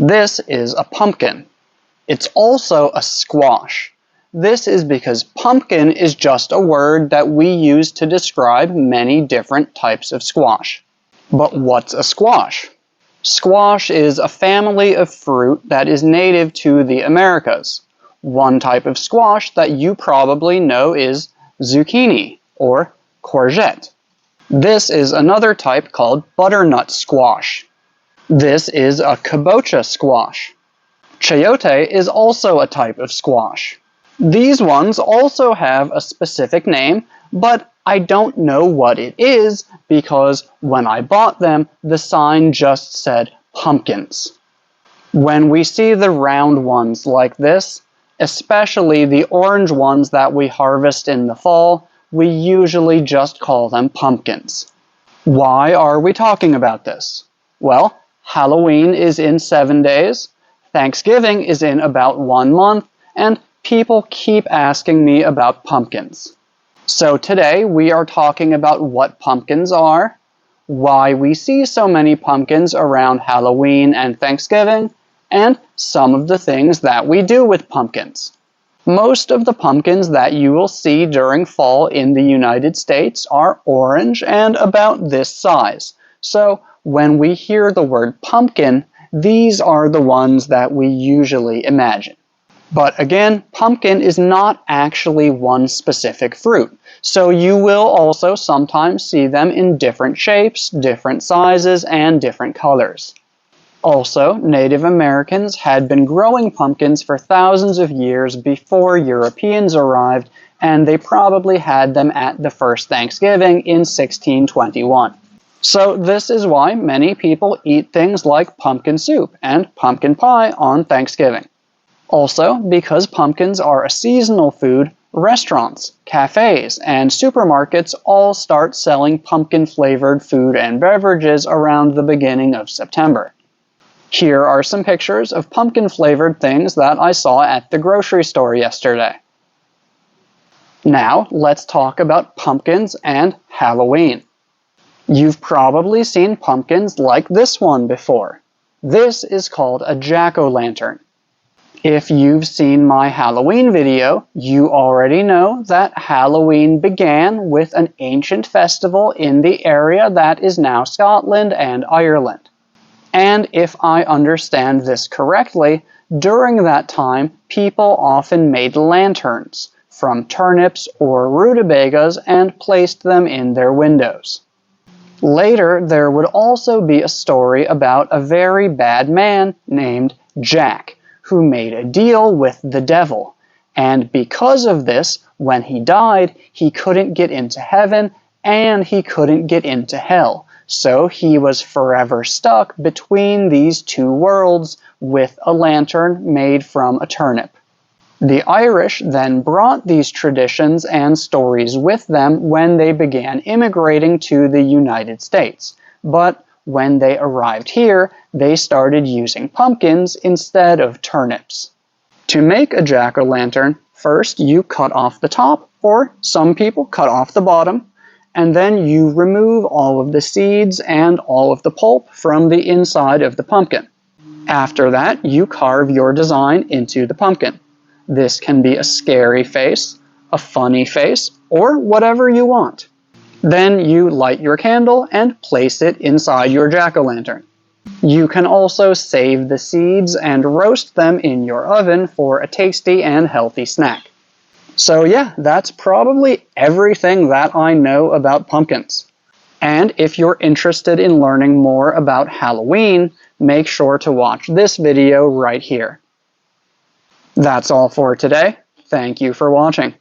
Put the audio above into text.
This is a pumpkin. It's also a squash. This is because pumpkin is just a word that we use to describe many different types of squash. But what's a squash? Squash is a family of fruit that is native to the Americas. One type of squash that you probably know is zucchini or courgette. This is another type called butternut squash. This is a kabocha squash. Chayote is also a type of squash. These ones also have a specific name, but I don't know what it is because when I bought them, the sign just said pumpkins. When we see the round ones like this, especially the orange ones that we harvest in the fall, we usually just call them pumpkins. Why are we talking about this? Well, Halloween is in 7 days, Thanksgiving is in about 1 month, and people keep asking me about pumpkins. So today we are talking about what pumpkins are, why we see so many pumpkins around Halloween and Thanksgiving, and some of the things that we do with pumpkins. Most of the pumpkins that you will see during fall in the United States are orange and about this size. So when we hear the word pumpkin, these are the ones that we usually imagine. But again, pumpkin is not actually one specific fruit, so you will also sometimes see them in different shapes, different sizes, and different colors. Also, Native Americans had been growing pumpkins for thousands of years before Europeans arrived, and they probably had them at the first Thanksgiving in 1621. So this is why many people eat things like pumpkin soup and pumpkin pie on Thanksgiving. Also, because pumpkins are a seasonal food, restaurants, cafes, and supermarkets all start selling pumpkin-flavored food and beverages around the beginning of September. Here are some pictures of pumpkin-flavored things that I saw at the grocery store yesterday. Now, let's talk about pumpkins and Halloween. You've probably seen pumpkins like this one before. This is called a jack-o'-lantern. If you've seen my Halloween video, you already know that Halloween began with an ancient festival in the area that is now Scotland and Ireland. And if I understand this correctly, during that time, people often made lanterns from turnips or rutabagas and placed them in their windows. Later, there would also be a story about a very bad man named Jack, who made a deal with the devil. And because of this, when he died, he couldn't get into heaven and he couldn't get into hell. So he was forever stuck between these two worlds with a lantern made from a turnip. The Irish then brought these traditions and stories with them when they began immigrating to the United States. But when they arrived here, they started using pumpkins instead of turnips. To make a jack-o'-lantern, first you cut off the top, or some people cut off the bottom, and then you remove all of the seeds and all of the pulp from the inside of the pumpkin. After that, you carve your design into the pumpkin. This can be a scary face, a funny face, or whatever you want. Then you light your candle and place it inside your jack-o'-lantern. You can also save the seeds and roast them in your oven for a tasty and healthy snack. So yeah, that's probably everything that I know about pumpkins. And if you're interested in learning more about Halloween, make sure to watch this video right here. That's all for today. Thank you for watching.